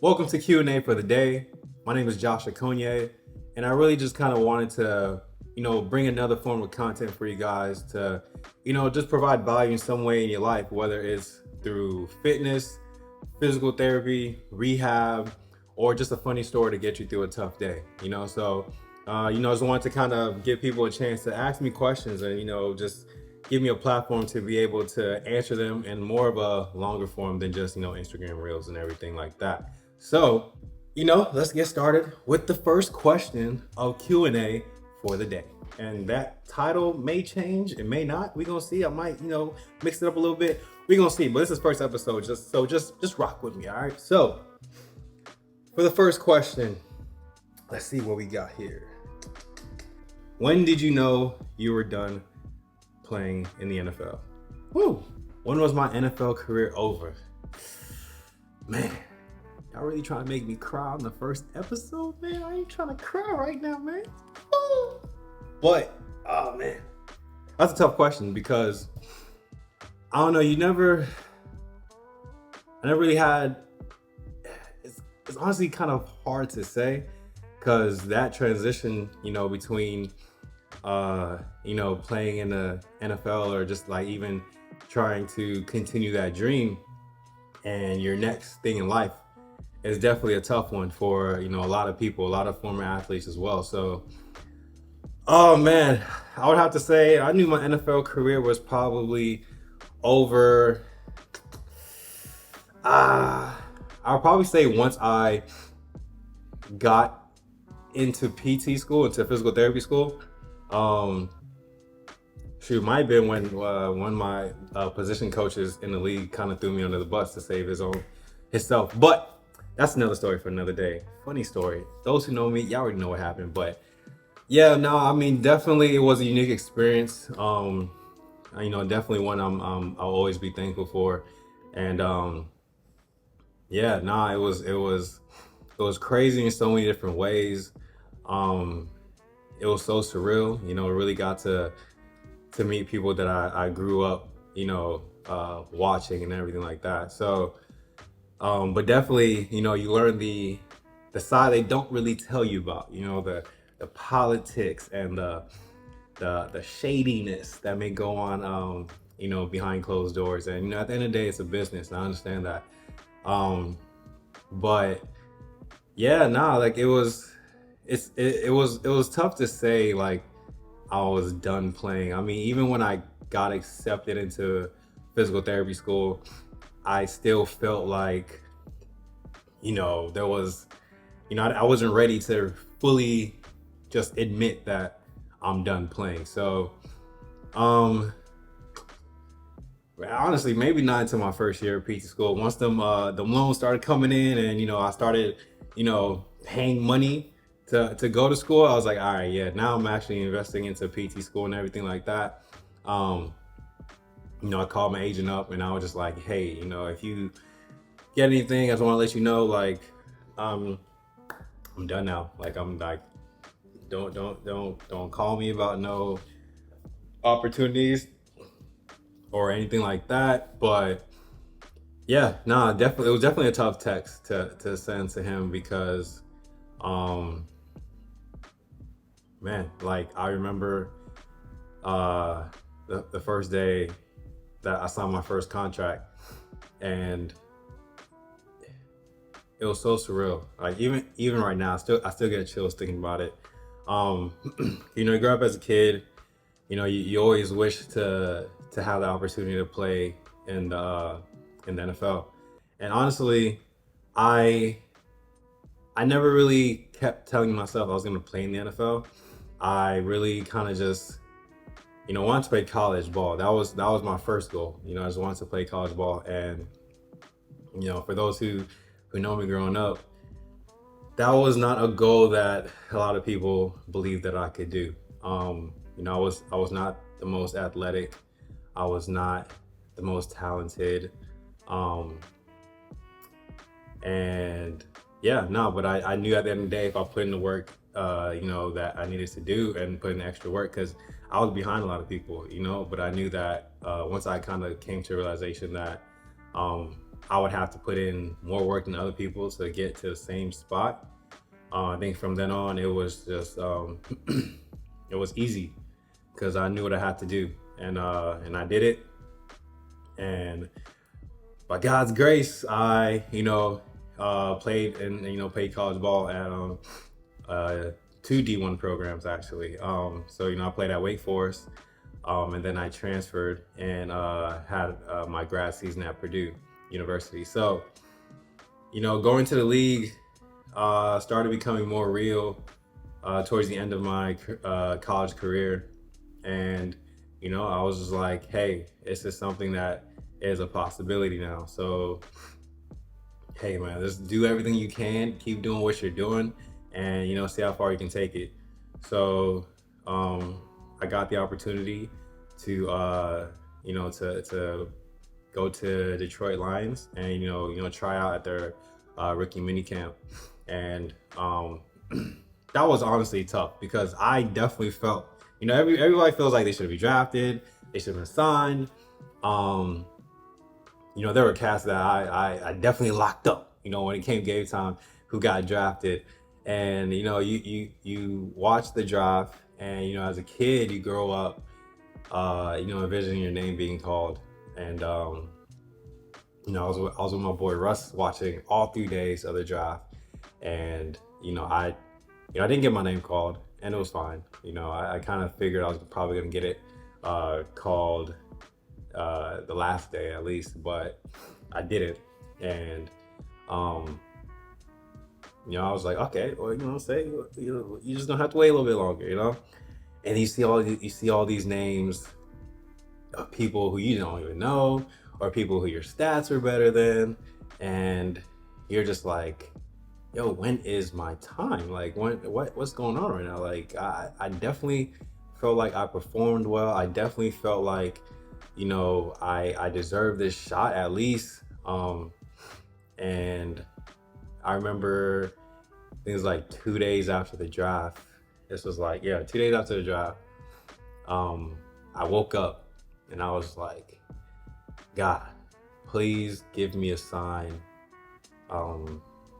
Welcome to Q&A for the day. My name is Josh Okonye, and I really just kind of wanted to, bring another form of content for you guys to, just provide value in some way in your life, whether it's through fitness, physical therapy, rehab, or just a funny story to get you through a tough day. I just wanted to kind of give people a chance to ask me questions and, just give me a platform to be able to answer them in more of a longer form than just, Instagram reels and everything like that. So, let's get started with the first question of Q&A for the day. And that title may change, it may not. We're gonna see. I might, mix it up a little bit. We're gonna see. But this is first episode, just rock with me, all right? So, for the first question, let's see what we got here. When did you know you were done playing in the NFL? Woo! When was my NFL career over? Man, y'all really trying to make me cry on the first episode, man? I ain't trying to cry right now, man. Woo! But, oh man, that's a tough question because I don't know. I never really had. It's honestly kind of hard to say because that transition, between playing in the NFL or just like even trying to continue that dream and your next thing in life is definitely a tough one for, a lot of people, a lot of former athletes as well. So, oh man, I would have to say I knew my NFL career was probably over. I'll probably say once I got into PT school, into physical therapy school. Shoot, might have been when one of my position coaches in the league kind of threw me under the bus to save himself. But that's another story for another day. Funny story. Those who know me, y'all already know what happened. But yeah, no, I mean, definitely it was a unique experience. Definitely one I'll always be thankful for. And yeah, nah, it was crazy in so many different ways. Um, it was so surreal. Really got to meet people that I grew up, watching and everything like that. So, but definitely, you learn the side they don't really tell you about. The politics and the shadiness that may go on, behind closed doors. And at the end of the day, it's a business. And I understand that. Um, but yeah, nah, like it was tough to say like I was done playing. I mean, even when I got accepted into physical therapy school, I still felt like, there was, I wasn't ready to fully just admit that I'm done playing. So, um, honestly, maybe not until my first year of PT school. Once them loans started coming in, and I started, paying money to go to school. I was like, all right, yeah, now I'm actually investing into PT school and everything like that. Um, I called my agent up and I was just like, hey, if you get anything, I just want to let you know, like, um, I'm done now. Like, I'm like, don't call me about no opportunities or anything like that. But yeah, nah, definitely, it was definitely a tough text to send to him because, um, man, like I remember the first day that I signed my first contract, and it was so surreal. Like even right now, I still get chills thinking about it. Um, you grow up as a kid, you always wish to have the opportunity to play in the NFL. And honestly, I I never really kept telling myself I was gonna play in the NFL. I really kind of just wanted to play college ball. That was my first goal. I just wanted to play college ball. And for those who know me growing up, that was not a goal that a lot of people believed that I could do. I was not the most athletic. I was not the most talented. Um, and yeah, no, but I knew at the end of the day if I put in the work, that I needed to do and put in the extra work because I was behind a lot of people, but I knew that once I kind of came to a realization that, um, I would have to put in more work than other people to get to the same spot. I think from then on, it was just it was easy because I knew what I had to do, and I did it. And by God's grace, I played and played college ball at two D1 programs actually. So I played at Wake Forest, and then I transferred and had my grad season at Purdue University. So going to the league started becoming more real towards the end of my college career, and I was just like, hey, this is something that is a possibility now. So hey man, just do everything you can, keep doing what you're doing, and see how far you can take it. So I got the opportunity to to go to Detroit Lions and try out at their rookie minicamp, and that was honestly tough because I definitely felt everybody feels like they should be drafted, they should have been signed. There were cats that I definitely locked up, when it came game time, who got drafted. And, you watch the draft and, as a kid, you grow up, envisioning your name being called. And, I was with my boy Russ watching all 3 days of the draft. And, I didn't get my name called, and it was fine. I kind of figured I was probably going to get it called the last day at least, but I didn't. And I was like, okay, well, say you just gonna have to wait a little bit longer, and you see all these names of people who you don't even know, or people who your stats are better than, and you're just like, yo, when is my time? Like, what's going on right now? Like, I definitely felt like I performed well. I definitely felt like I deserve this shot at least. And I remember things like 2 days after the draft. This was like, 2 days after the draft. I woke up and I was like, God, please give me a sign.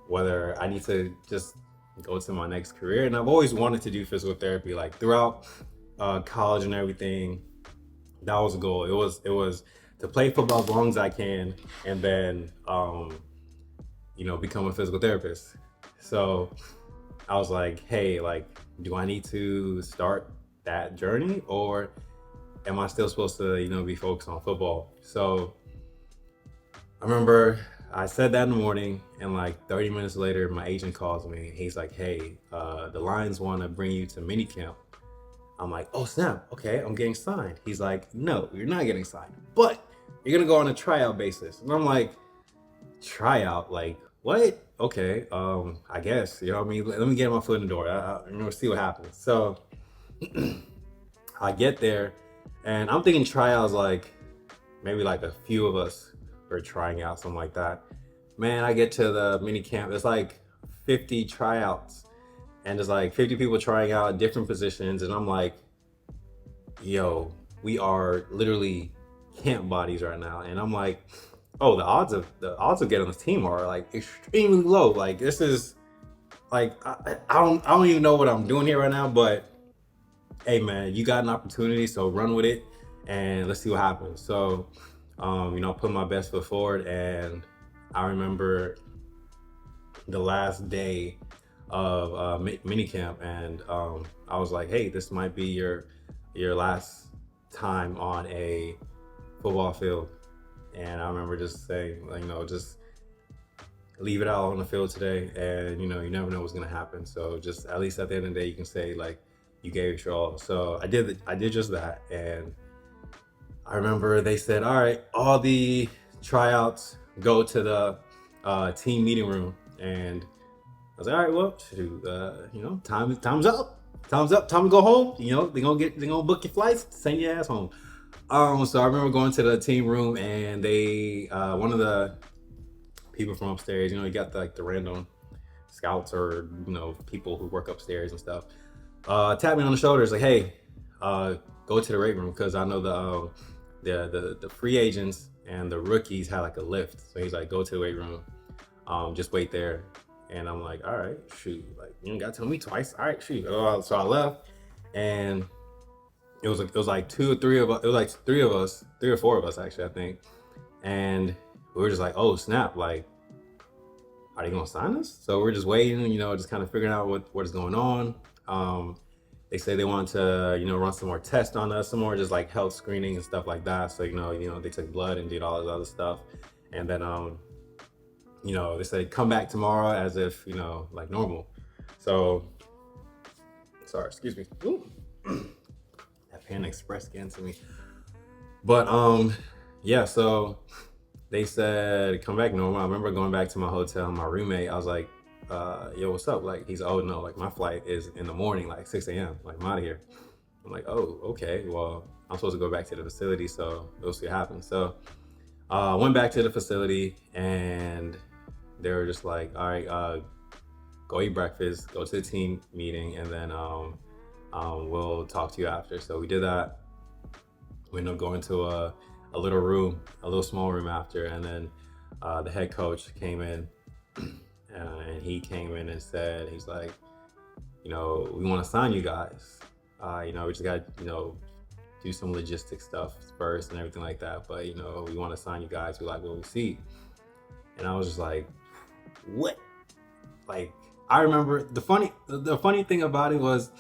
Whether I need to just go to my next career. And I've always wanted to do physical therapy, like throughout college and everything. That was a goal. It was to play football as long as I can, and then become a physical therapist. So I was like, hey, like, do I need to start that journey, or am I still supposed to be focused on football? So I remember I said that in the morning, and like 30 minutes later, my agent calls me. He's like, hey, the Lions want to bring you to minicamp. I'm like, oh snap, okay, I'm getting signed. He's like, no, you're not getting signed, but you're gonna go on a tryout basis. And I'm like, tryout? Like, what? Okay, I guess, what I mean? Let me get my foot in the door. I'm gonna see what happens. So I get there, and I'm thinking tryouts like maybe like a few of us were trying out, something like that. Man, I get to the mini camp, there's like 50 tryouts, and there's like 50 people trying out different positions, and I'm like, yo, we are literally camp bodies right now. And I'm like, oh, the odds of getting on this team are like extremely low. Like, this is like, I don't even know what I'm doing here right now, but hey man, you got an opportunity, so run with it and let's see what happens. So put my best foot forward. And I remember the last day of minicamp, and I was like, hey, this might be your last time on a football field. And I remember just saying, just leave it out on the field today, and you never know what's gonna happen. So just at least at the end of the day, you can say like you gave it your all. So I did just that. And I remember they said, all right, all the tryouts go to the team meeting room. And I was like, all right, well, shoot, time's up. Time's up. Time to go home. They're gonna book your flights, send your ass home. So I remember going to the team room, and they, one of the people from upstairs, you got the random scouts or people who work upstairs and stuff, tapped me on the shoulders like, hey, go to the weight room, because I know the free agents and the rookies had like a lift. So he's like, go to the weight room, just wait there. And I'm like, all right, shoot, like you ain't got to tell me twice. All right, shoot. So I left, and it was like two or three of us. It was like three of us, three or four of us actually, I think. And we were just like, oh snap, like, are they gonna sign us? So we're just waiting, just kind of figuring out what is going on. They say they want to, run some more tests on us, some more just like health screening and stuff like that. So they took blood and did all this other stuff, and then they said come back tomorrow as if like normal. So sorry, excuse me. Ooh. That Panda Express getting to me. But yeah, so they said come back normal. I remember going back to my hotel, my roommate, I was like, yo, what's up? Like, he's, oh no, like my flight is in the morning, like 6 a.m. Like, I'm out of here. I'm like, oh, okay. Well, I'm supposed to go back to the facility, so we'll see what happens. So I went back to the facility, and they were just like, all right, go eat breakfast, go to the team meeting, and then we'll talk to you after. So we did that. We ended up going to a little room, a little small room after, and then the head coach came in, and he came in and said, he's like, we want to sign you guys. We just got do some logistic stuff first and everything like that, but we want to sign you guys. We like what we see. And I was just like, what? Like, I remember the funny thing about it was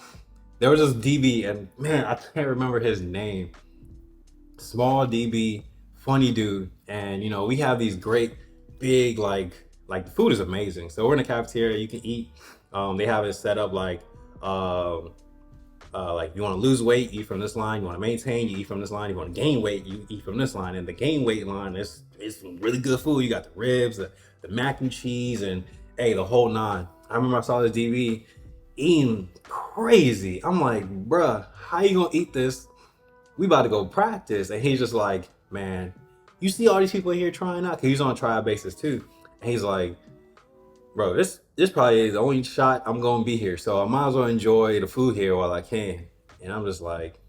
there was this DB, and man, I can't remember his name. Small DB, funny dude, and we have these great big like the food is amazing. So we're in the cafeteria, you can eat. They have it set up like you want to lose weight, eat from this line. You want to maintain, you eat from this line. You want to gain weight, you eat from this line. And the gain weight line is some really good food. You got the ribs, the mac and cheese, and hey, the whole nine. I remember I saw this DB eating crazy. I'm like, bruh, how you gonna eat this? We about to go practice. And he's just like, man, you see all these people here trying out? Cause he's on a trial basis too. And he's like, bro, this probably is the only shot I'm gonna be here. So I might as well enjoy the food here while I can. And I'm just like,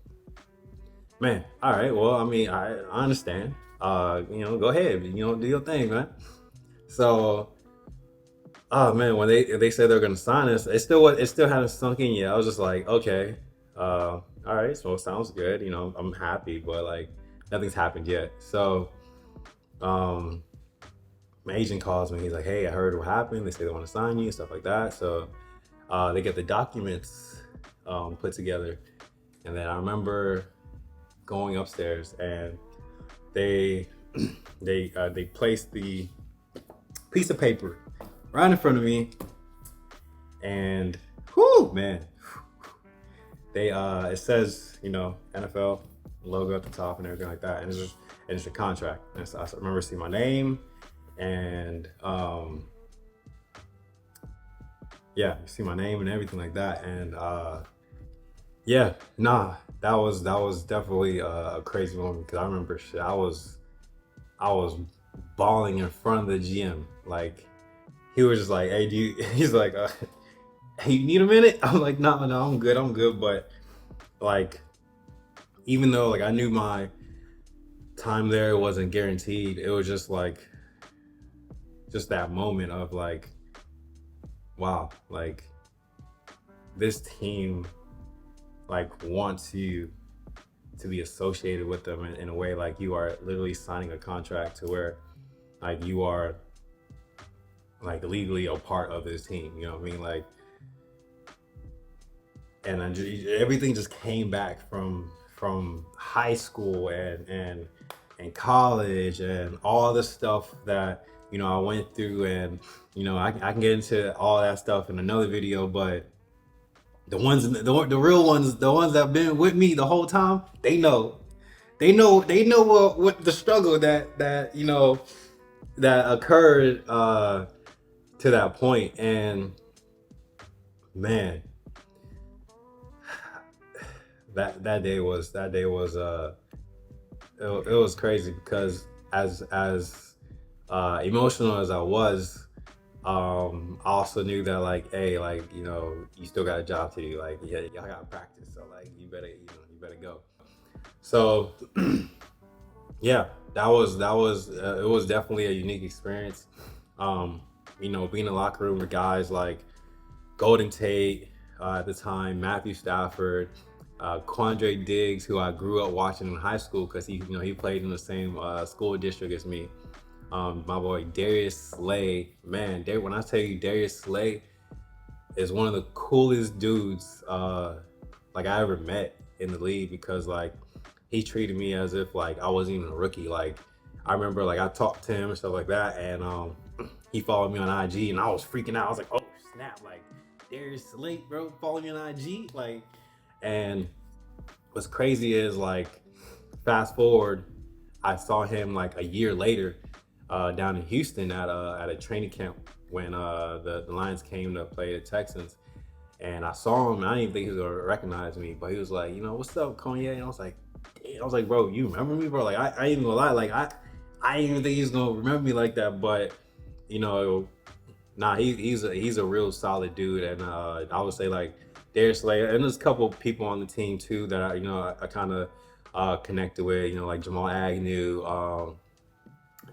man, all right, well, I mean, I understand. Go ahead, do your thing, man. So, oh man, when they said they're gonna sign us, it still hadn't sunk in yet. I was just like, okay, all right, so it sounds good. I'm happy, but like nothing's happened yet. So, my agent calls me. He's like, hey, I heard what happened. They say they want to sign you, stuff like that. So they get the documents put together. And then I remember going upstairs, and they placed the piece of paper right in front of me. And whoo, man, it says, NFL logo at the top and everything like that. And it's a contract. And so I remember seeing my name. And you see my name and everything like that, and that was definitely a crazy moment, because I remember shit, I was bawling in front of the GM. Like, he was just like, hey, he's like, hey, you need a minute? I'm like, no, I'm good. But like, even though like I knew my time there wasn't guaranteed, it was just like, just that moment of like, wow, like this team like wants you to be associated with them in a way, like you are literally signing a contract to where like you are like legally a part of this team, you know what I mean? Like, and everything just came back from high school and college and all the stuff that I went through, and I can get into all that stuff in another video, but the real ones, the ones that have been with me the whole time, they know what the struggle that occurred to that point. And man, that day was it was crazy, because as emotional as I was, I also knew that like, hey, like, you still got a job to do. Like, yeah, y'all got to practice. So like, you better go. So Yeah, that was it was definitely a unique experience. Um, being in the locker room with guys like Golden Tate at the time, Matthew Stafford, Quandre Diggs, who I grew up watching in high school because he played in the same school district as me. My boy Darius Slay, man, when I tell you Darius Slay is one of the coolest dudes like I ever met in the league because like he treated me as if like I wasn't even a rookie. Like I remember like I talked to him and stuff like that, and he followed me on IG, and I was freaking out. I was like, oh snap, like Darius Slate, bro, follow me on IG, like. And what's crazy is like fast forward, I saw him like a year later down in Houston at a training camp when the Lions came to play the Texans. And I saw him, and I didn't even think he was gonna recognize me, but he was like, what's up, Okonye? And I was like, damn. I was like, bro, you remember me, bro? Like, I ain't gonna lie, like, I didn't even think he's gonna remember me like that. But, you know, nah, he's a real solid dude, and I would say like Darius Slay, and there's a couple people on the team too that I kind of connected with, like Jamal Agnew,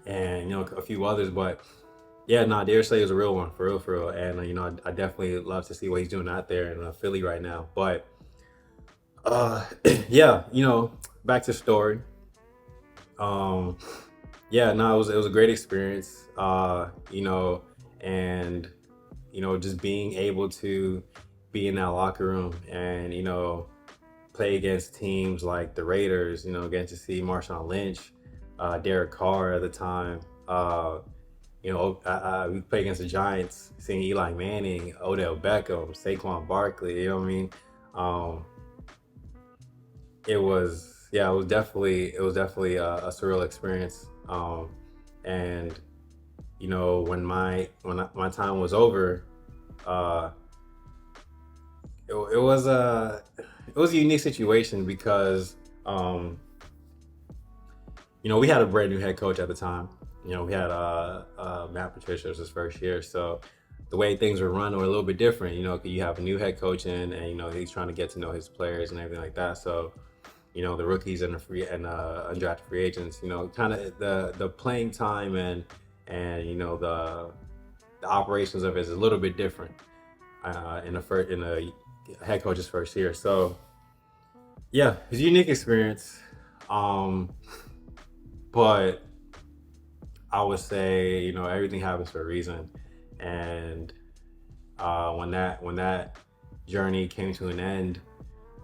and a few others, but yeah, nah, Darius Slay is a real one, for real, and I definitely love to see what he's doing out there in Philly right now. But yeah, back to the story. Um, yeah, no, it was a great experience. And just being able to be in that locker room and play against teams like the Raiders. Getting to see Marshawn Lynch, Derek Carr at the time. We played against the Giants, seeing Eli Manning, Odell Beckham, Saquon Barkley. You know what I mean? Um, it was definitely a surreal experience. And when my time was over, uh, it was a unique situation because we had a brand new head coach at the time. We had Matt Patricia, was his first year, so the way things were run were a little bit different. You have a new head coach in, and he's trying to get to know his players and everything like that. So the rookies and the undrafted free agents, kind of the playing time and the operations of it is a little bit different in the head coach's first year. So yeah, it's a unique experience. Um, but I would say everything happens for a reason, and when that journey came to an end,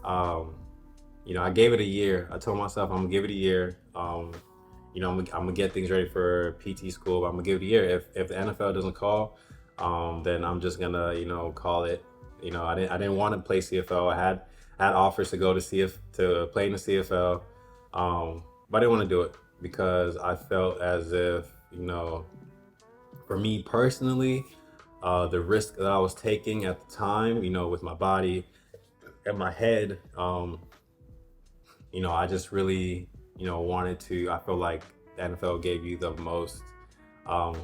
um, I gave it a year. I told myself I'm gonna give it a year. I'm gonna get things ready for PT school. But I'm gonna give it a year. If the NFL doesn't call, then I'm just gonna call it. I didn't want to play CFL. I had offers to go to to play in the CFL, but I didn't want to do it because I felt as if for me personally, the risk that I was taking at the time, with my body and my head, I just really, wanted to. I feel like the NFL gave you the most um,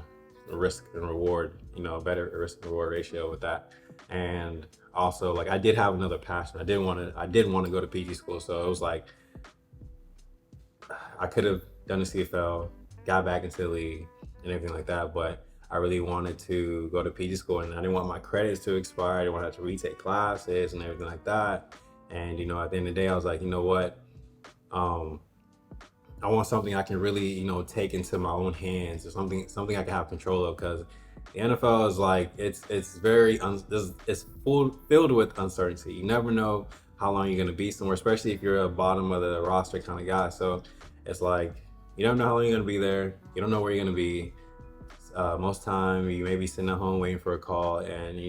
risk and reward, better risk and reward ratio with that. And also, like, I did have another passion. I did want to go to PG school, so it was like I could have done the CFL, got back into the league, and everything like that. But I really wanted to go to PG school, and I didn't want my credits to expire. I didn't want to have to retake classes and everything like that. And at the end of the day, I was like, you know what? Um, I want something I can really, take into my own hands, or something I can have control of, because the NFL is like it's very it's filled with uncertainty. You never know how long you're gonna be somewhere, especially if you're a bottom of the roster kind of guy. So it's like you don't know how long you're gonna be there. You don't know where you're gonna be. Most time you may be sitting at home waiting for a call, and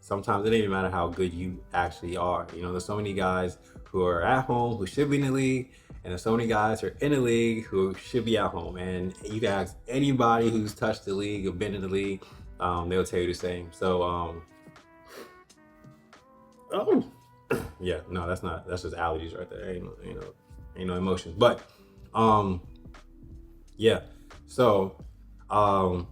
sometimes it doesn't even matter how good you actually are. There's so many guys who are at home who should be in the league, and there's so many guys who are in the league who should be at home. And you can ask anybody who's touched the league or been in the league, they'll tell you the same. So oh yeah, no, that's just allergies right there. Ain't no emotions. But um yeah. So um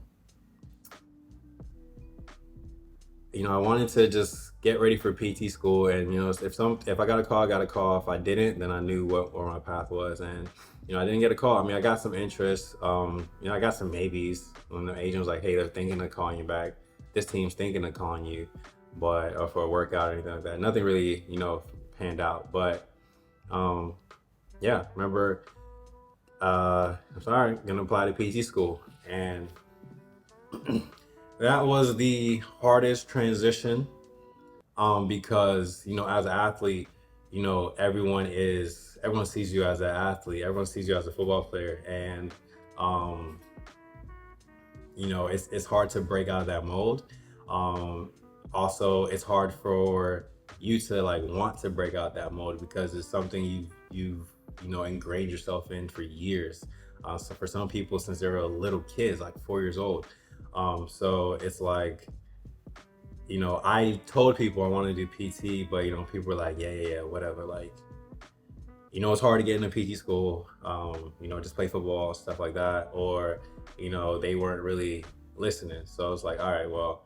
I wanted to just get ready for PT school, and if I got a call, I got a call. If I didn't, then I knew where my path was. And I didn't get a call. I mean, I got some interest. I got some maybes when the agent was like, "Hey, they're thinking of calling you back. This team's thinking of calling you, but or for a workout or anything like that." Nothing really, panned out. But um, yeah, remember, I'm sorry, gonna apply to PT school, and that was the hardest transition. Because as an athlete, everyone sees you as an athlete, everyone sees you as a football player, and um, it's hard to break out of that mold. Um, Also, it's hard for you to like want to break out that mold because it's something you've ingrained yourself in for years. So for some people, since they were little kids, like 4 years old, so it's like I told people I wanted to do PT, but people were like, yeah, whatever. Like, it's hard to get into PT school. Just play football, stuff like that, or they weren't really listening. So I was like, all right, well,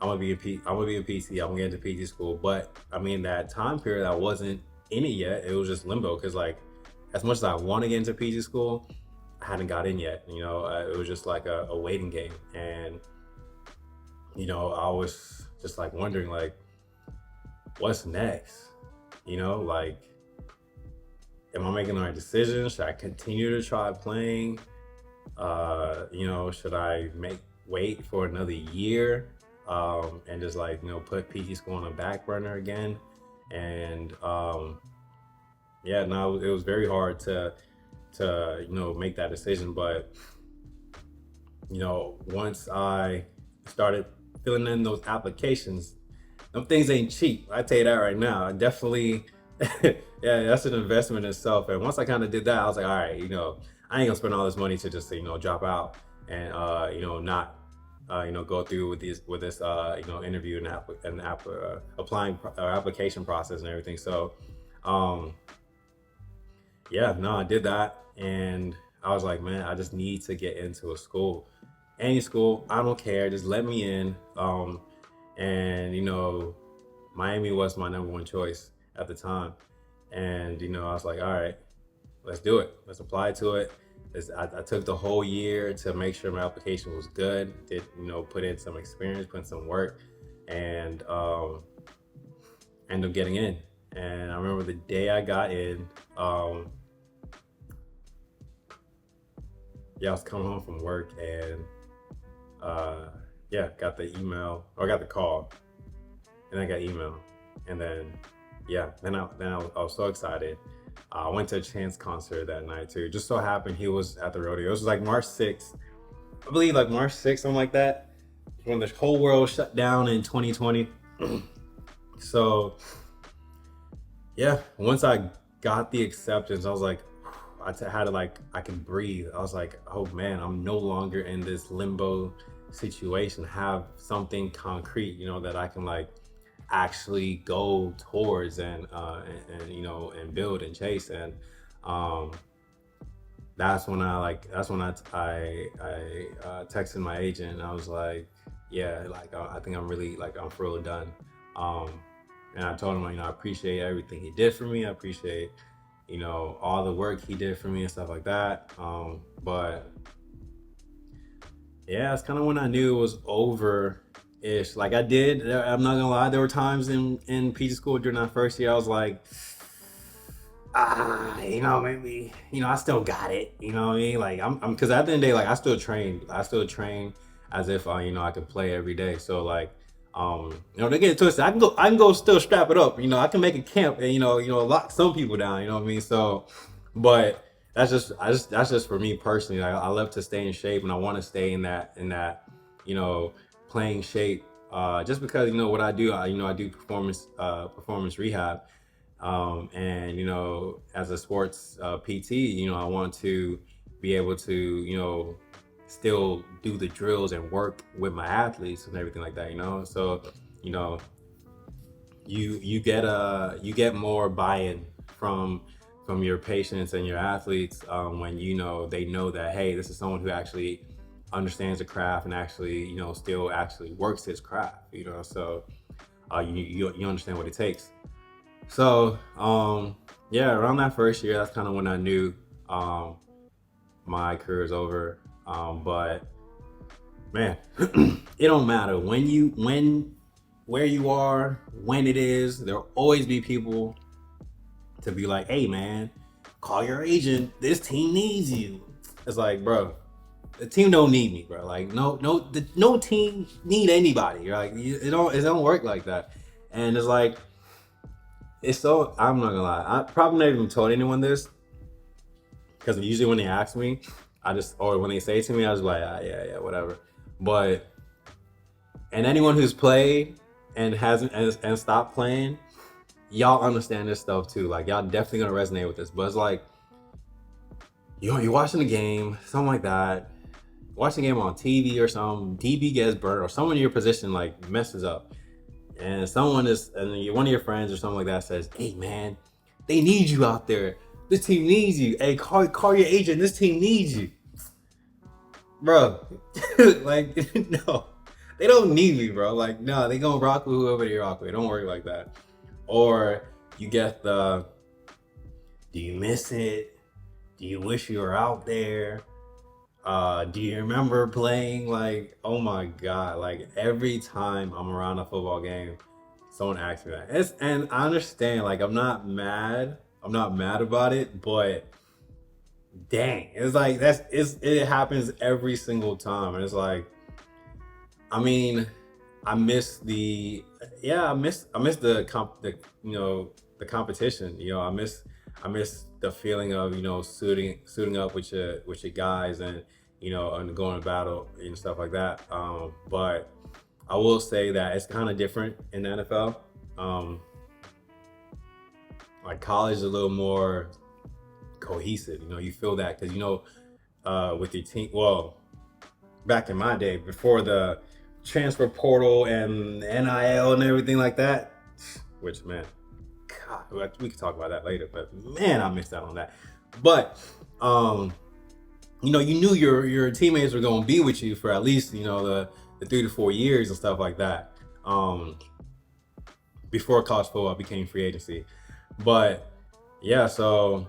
I'm gonna be a PT. I'm gonna get into PT school. But I mean, that time period, I wasn't in it yet. It was just limbo because like, as much as I want to get into PT school, I hadn't got in yet. It was just like a waiting game, and I was just like wondering like, what's next? Like, am I making the right decision? Should I continue to try playing? Should I wait for another year? And just like, put PT school on the back burner again. And yeah, no, it was very hard to make that decision. But once I started filling in those applications, them things ain't cheap. I tell you that right now. I definitely, yeah, that's an investment in itself. And once I kind of did that, I was like, all right, I ain't gonna spend all this money to just, drop out and, not, go through with this, interview and applying application process and everything. So, um, yeah, no, I did that, and I was like, man, I just need to get into a school, any school. I don't care, just let me in. And Miami was my number one choice at the time, and I was like, all right, let's do it. Let's apply to it. I took the whole year to make sure my application was good. Did put in some experience, put in some work, and ended up getting in. And I remember the day I got in. Yeah, I was coming home from work and yeah, got the email or got the call, and I got email, and then yeah, I was so excited. I went to a Chance concert that night too. Just so happened he was at the rodeo. It was like March 6th, I believe, like March 6th, something like that, when the whole world shut down in 2020. So yeah, once I got the acceptance, I was like, had to like, I can breathe. I was like, oh man, I'm no longer in this limbo situation. Have something concrete, that I can like actually go towards and build and chase. And um, that's when I texted my agent, and I was like, yeah, like I think I'm really like I'm for real done. Um, and I told him, I appreciate everything he did for me. I appreciate all the work he did for me and stuff like that. But yeah, it's kind of when I knew it was over ish. Like I'm not gonna lie, there were times in PT school during that first year, I was like, maybe, I still got it. You know what I mean? Like because at the end of the day, like I still train as if I could play every day. So like, they get it twisted. I can go still strap it up. I can make a camp and lock some people down. You know what I mean? So, but that's just for me personally. Like, I love to stay in shape, and I want to stay in that you know playing shape. Just because what I do, I do performance rehab, and as a sports PT, I want to be able to still do the drills and work with my athletes and everything like that. So you know you get more buy-in from your patients and your athletes, when they know that, hey, this is someone who actually understands the craft and actually still actually works his craft. So you understand what it takes. So yeah, around that first year, that's kind of when I knew Um, my career is over. But man, it don't matter where you are, when it is. There'll always be people to be like, "Hey, man, call your agent. This team needs you." It's like, bro, the team don't need me, bro. Like, no team need anybody. You're like, it don't work like that. And it's like, it's so. I'm not gonna lie. I probably never even told anyone this because usually when they ask me, or when they say it to me, I was like, yeah, whatever. But and anyone who's played and hasn't and stopped playing, y'all understand this stuff too. Like, y'all definitely gonna resonate with this. But it's like, you're watching the game, something like that. Watching the game on TV or something, DB gets burnt, or someone in your position like messes up, and one of your friends or something like that says, "Hey, man, they need you out there. This team needs you. Hey, call your agent. This team needs you." Bro, like, no, they don't need me, bro. Like, no, they gonna rock with whoever they rock with. Don't worry like that. Or you get the, do you miss it? Do you wish you were out there? Do you remember playing? Like, oh my god, like every time I'm around a football game, someone asks me that. And I understand, like, I'm not mad. I'm not mad about it, but dang, it's like it happens every single time. And it's like, I mean, I miss the the competition. I miss the feeling of suiting up with your guys, and and going to battle and stuff like that. But I will say that it's kind of different in the NFL. Like, college is a little more cohesive. You feel that because with your team. Well, back in my day, before the transfer portal and NIL and everything like that, which, man, God, we could talk about that later, but man, I missed out on that. But you knew your teammates were going to be with you for at least the 3 to 4 years and stuff like that. Before college football became free agency, but yeah, so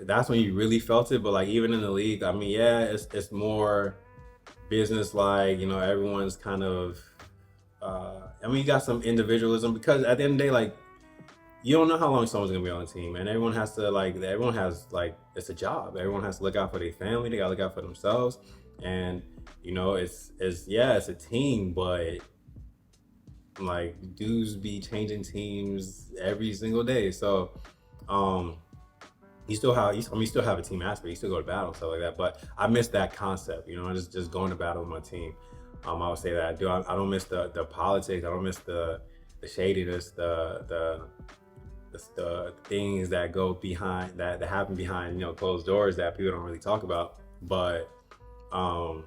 that's when you really felt it. But like, even in the league, I mean, yeah, it's more business, like, everyone's kind of I mean, you got some individualism, because at the end of the day, like, you don't know how long someone's gonna be on the team, and everyone has, it's a job. Everyone has to look out for their family. They gotta look out for themselves. And it's a team, but like, dudes be changing teams every single day. So you still have a team aspect. You still go to battle and stuff like that. But I miss that concept. Just going to battle with my team. I would say that I do. I don't miss the politics. I don't miss the shadiness, the things that go behind, that happen behind closed doors, that people don't really talk about. But nah,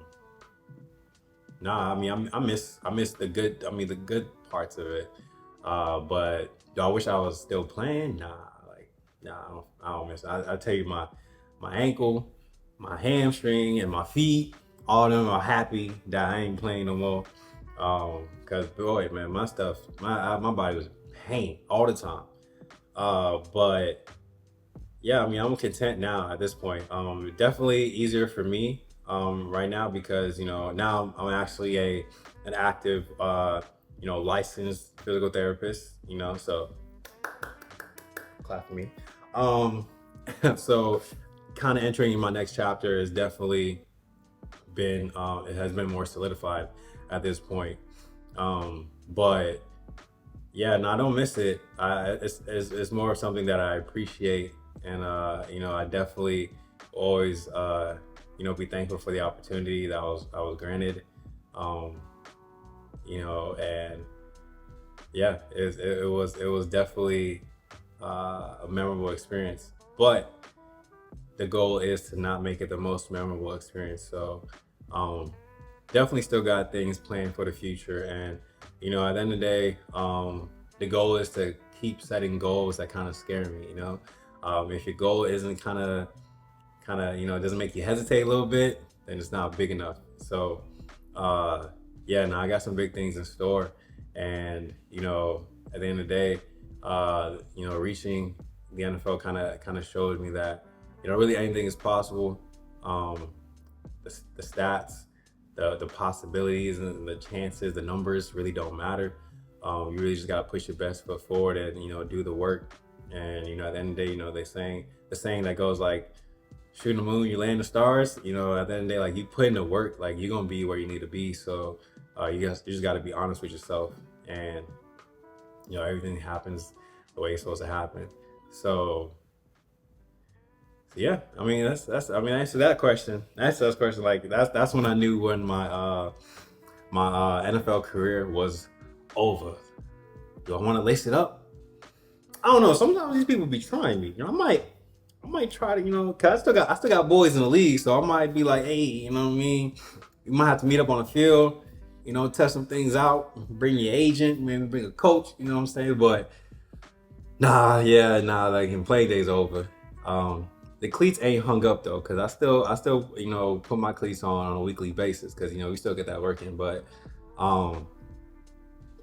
I mean, I miss the good. I mean, the good parts of it. But do I wish I was still playing? Nah, I don't miss it. I tell you, my ankle, my hamstring, and my feet, all of them are happy that I ain't playing no more. Cause boy, man, my body was pain all the time. But yeah, I mean, I'm content now at this point. Definitely easier for me right now, because now I'm actually an active licensed physical therapist. So clap for me. So kind of entering my next chapter has definitely been it has been more solidified at this point. But yeah, no, I don't miss it. It's more something that I appreciate, and I definitely always be thankful for the opportunity that I was granted. And yeah, it was definitely a memorable experience. But the goal is to not make it the most memorable experience. So definitely still got things planned for the future. And at the end of the day, the goal is to keep setting goals that kind of scare me. If your goal isn't kind of doesn't make you hesitate a little bit, then it's not big enough. So yeah, no, I got some big things in store. And at the end of the day, reaching the NFL kind of showed me that really anything is possible. Um, the stats, the possibilities and the chances, the numbers really don't matter. You really just gotta push your best foot forward and do the work. And at the end of the day, the saying that goes like, shooting the moon, you land the stars. At the end of the day, like you put in the work, like you're gonna be where you need to be. So you just gotta be honest with yourself, and everything happens the way it's supposed to happen. So yeah, I mean answer that question. Answer that question. Like that's when I knew when my NFL career was over. Do I want to lace it up? I don't know. Sometimes these people be trying me. I might try to, cause I still got boys in the league, so I might be like, hey, you know what I mean? You might have to meet up on the field, test some things out, bring your agent, maybe bring a coach, you know what I'm saying? But like play day's over. The cleats ain't hung up though, cause I still put my cleats on a weekly basis, cause we still get that working. But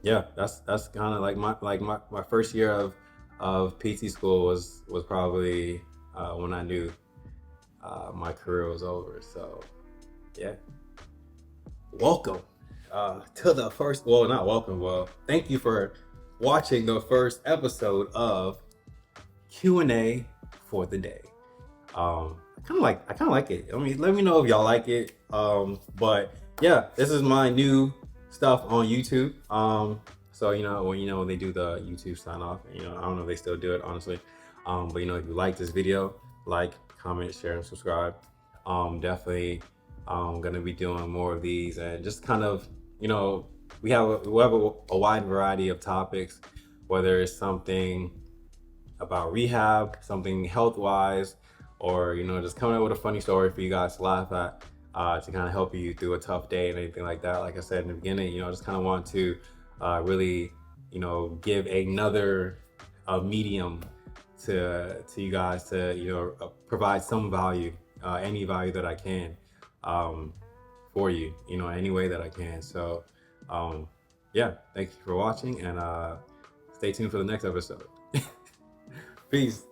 yeah, that's kind of like my first year of PT school was probably when I knew my career was over. So yeah, welcome to the first. Well, not welcome. Well, thank you for watching the first episode of Q&A for the day. I kind of like it. I mean, let me know if y'all like it. But yeah, this is my new stuff on YouTube. So when they do the YouTube sign off, I don't know if they still do it honestly. But if you like this video, like, comment, share, and subscribe. Definitely gonna be doing more of these, and just kind of we have a wide variety of topics, whether it's something about rehab, something health wise, or just coming up with a funny story for you guys to laugh at, to kind of help you through a tough day and anything like that. Like I said in the beginning, I just kind of want to really give another medium to you guys to provide some value, any value that I can, for you, any way that I can. So yeah, thank you for watching, and stay tuned for the next episode. Peace.